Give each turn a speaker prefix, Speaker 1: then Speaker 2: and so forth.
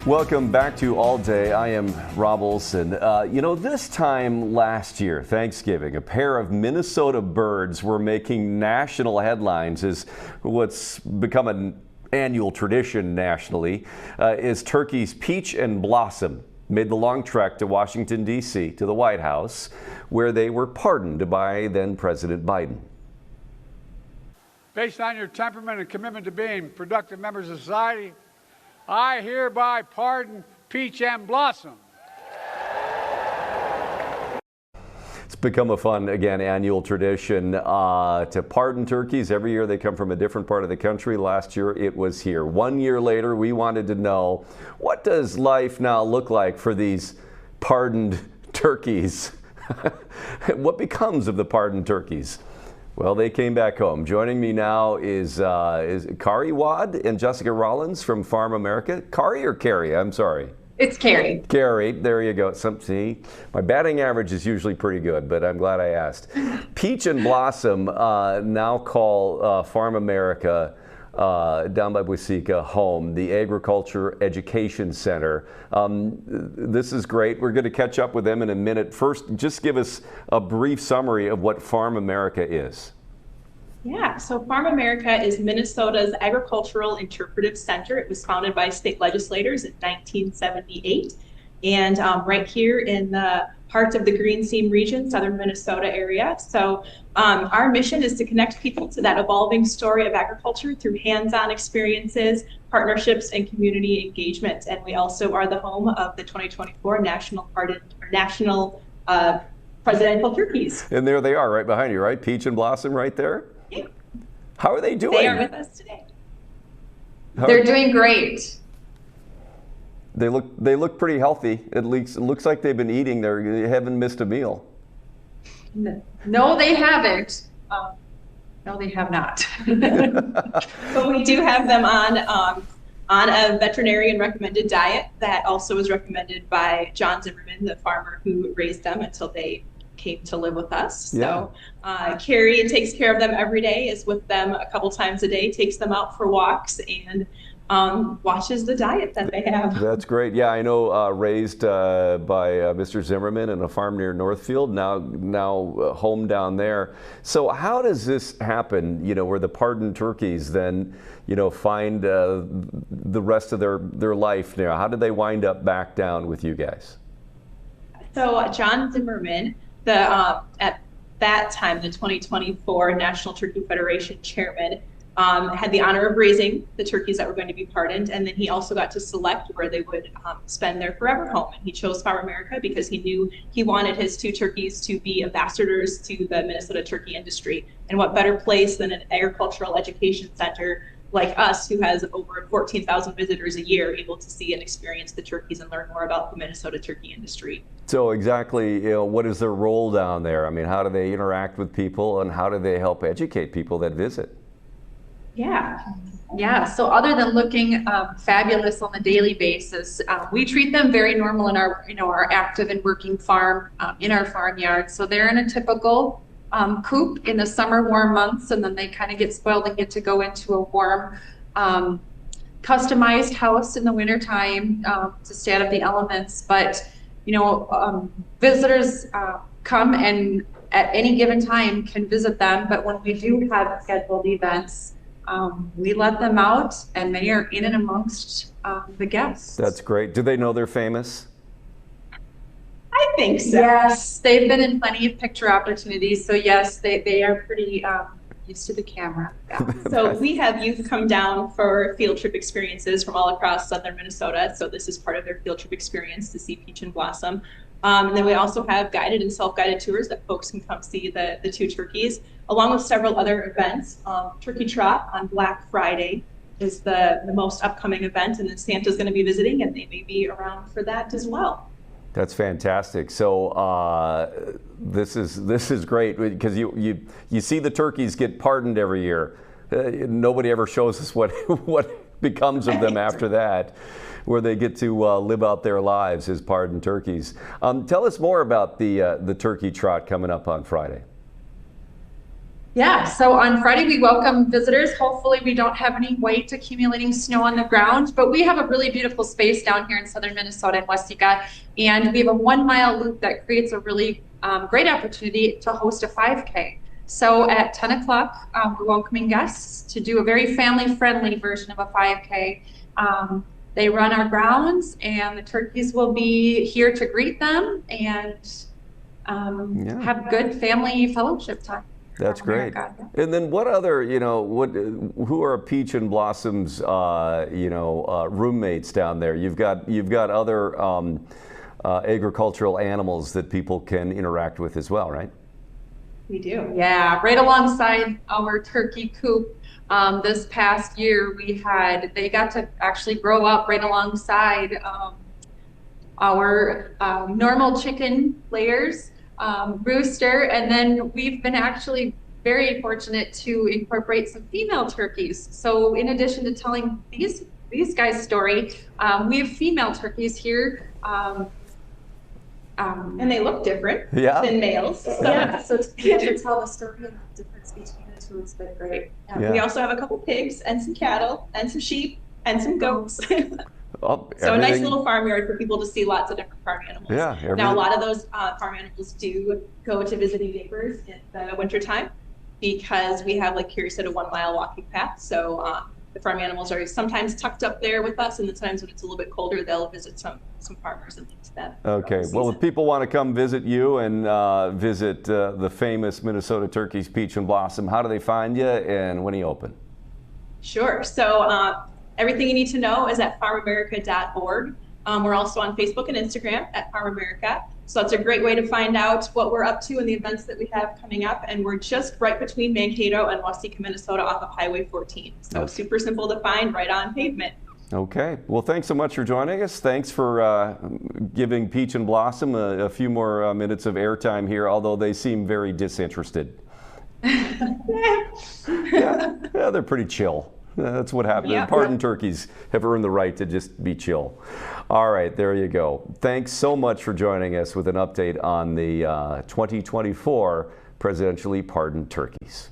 Speaker 1: Welcome back to All Day. I am Rob Olson. This time last year, Thanksgiving, a pair of Minnesota birds were making national headlines as what's become an annual tradition nationally is turkeys Peach and Blossom made the long trek to Washington, D.C., to the White House, where they were pardoned by then President Biden.
Speaker 2: Based on your temperament and commitment to being productive members of society, I hereby pardon Peach and Blossom.
Speaker 1: It's become a fun, again, annual tradition to pardon turkeys. Every year they come from a different part of the country. Last year it was here. 1 year later, we wanted to know, what does life now look like for these pardoned turkeys? What becomes of the pardoned turkeys? Well, they came back home. Joining me now is Kari Wad and Jessica Rollins from Farm America. Kari or Carrie? I'm sorry.
Speaker 3: It's Carrie.
Speaker 1: Carrie, there you go. See, my batting average is usually pretty good, but I'm glad I asked. Peach and Blossom now call Farm America down by Waseca home, the Agriculture Education Center. This is great. We're going to catch up with them in a minute. First, just give us a brief summary of what Farm America is.
Speaker 3: Yeah, so Farm America is Minnesota's agricultural interpretive center. It was founded by state legislators in 1978. And right here in the heart of the Green Seam region, southern Minnesota area. So our mission is to connect people to that evolving story of agriculture through hands-on experiences, partnerships, and community engagement. And we also are the home of the 2024 national presidential turkeys.
Speaker 1: And there they are right behind you, right? Peach and Blossom right there?
Speaker 3: Yeah.
Speaker 1: How are they doing?
Speaker 3: They are with us today.
Speaker 4: They're doing great.
Speaker 1: They look pretty healthy. It looks like they've been eating. They haven't missed a meal.
Speaker 4: No, they haven't. No, they have not.
Speaker 3: But we do have them on a veterinarian recommended diet that also was recommended by John Zimmerman, the farmer who raised them until they came to live with us.
Speaker 1: Yeah.
Speaker 3: So Carrie takes care of them every day, is with them a couple times a day, takes them out for walks, and watches the diet that they have.
Speaker 1: That's great. Yeah, I know, raised by Mr. Zimmerman in a farm near Northfield, now home down there. So how does this happen, where the pardoned turkeys then, find the rest of their life now? How did they wind up back down with you guys?
Speaker 3: So John Zimmerman, at that time, the 2024 National Turkey Federation chairman, had the honor of raising the turkeys that were going to be pardoned, and then he also got to select where they would spend their forever home. And he chose Farm America because he knew he wanted his two turkeys to be ambassadors to the Minnesota turkey industry. And what better place than an agricultural education center like us, who has over 14,000 visitors a year, able to see and experience the turkeys and learn more about the Minnesota turkey industry.
Speaker 1: So exactly, what is their role down there? I mean, how do they interact with people, and how do they help educate people that visit?
Speaker 4: Yeah. So other than looking fabulous on a daily basis, we treat them very normal in our active and working farm in our farmyard. So they're in a typical coop in the summer warm months, and then they kind of get spoiled and get to go into a warm customized house in the wintertime to stay out of the elements. But visitors come and at any given time can visit them, but when we do have scheduled events, we let them out, and they are in and amongst the guests.
Speaker 1: That's great. Do they know they're famous?
Speaker 3: I think so.
Speaker 4: Yes, they've been in plenty of picture opportunities, so yes, they are pretty used to the camera. Yeah.
Speaker 3: So we have youth come down for field trip experiences from all across southern Minnesota, so this is part of their field trip experience to see Peach and Blossom. And then we also have guided and self-guided tours that folks can come see the two turkeys, along with several other events. Turkey Trot on Black Friday is the most upcoming event, and then Santa's going to be visiting, and they may be around for that as well.
Speaker 1: That's fantastic. So this is great, because you see the turkeys get pardoned every year. Nobody ever shows us what becomes of them after that, where they get to live out their lives as pardoned turkeys. Tell us more about the Turkey Trot coming up on Friday.
Speaker 4: Yeah, so on Friday we welcome visitors. Hopefully we don't have any white accumulating snow on the ground, but we have a really beautiful space down here in southern Minnesota in Waseca, and we have a 1 mile loop that creates a really great opportunity to host a 5K. So at 10 o'clock, we're welcoming guests to do a very family-friendly version of a 5K. They run our grounds, and the turkeys will be here to greet them and have good family fellowship time.
Speaker 1: That's great. And then what other, who are Peach and Blossom's, roommates down there? You've got other agricultural animals that people can interact with as well, right?
Speaker 3: We do.
Speaker 4: Yeah, right alongside our turkey coop. This past year, they got to actually grow up right alongside our normal chicken layers. Rooster, and then we've been actually very fortunate to incorporate some female turkeys. So in addition to telling these guys' story, we have female turkeys here.
Speaker 3: And they look different than males. So.
Speaker 4: Yeah, so to be able to tell the story of the difference between the two has been great.
Speaker 3: Yeah. We also have a couple pigs and some cattle and some sheep and some goats. So a nice little farmyard for people to see lots of different farm animals.
Speaker 1: Yeah,
Speaker 3: now a lot of those farm animals do go to visiting neighbors in the wintertime because we have, like Carrie said, a 1 mile walking path. So the farm animals are sometimes tucked up there with us, and the times when it's a little bit colder, they'll visit some farmers and things like that.
Speaker 1: Okay, well, if people want to come visit you and visit the famous Minnesota Turkeys, Peach and Blossom, how do they find you, and when are you open?
Speaker 3: Sure. So everything you need to know is at farmamerica.org. We're also on Facebook and Instagram at Farm America. So that's a great way to find out what we're up to and the events that we have coming up. And we're just right between Mankato and Waseca, Minnesota off of Highway 14. So super simple to find, right on pavement.
Speaker 1: Okay. Well, thanks so much for joining us. Thanks for giving Peach and Blossom a few more minutes of airtime here, although they seem very disinterested. Yeah, they're pretty chill. That's what happened.
Speaker 3: Yep.
Speaker 1: Pardon turkeys have earned the right to just be chill. All right, there you go. Thanks so much for joining us with an update on the 2024 presidentially pardoned turkeys.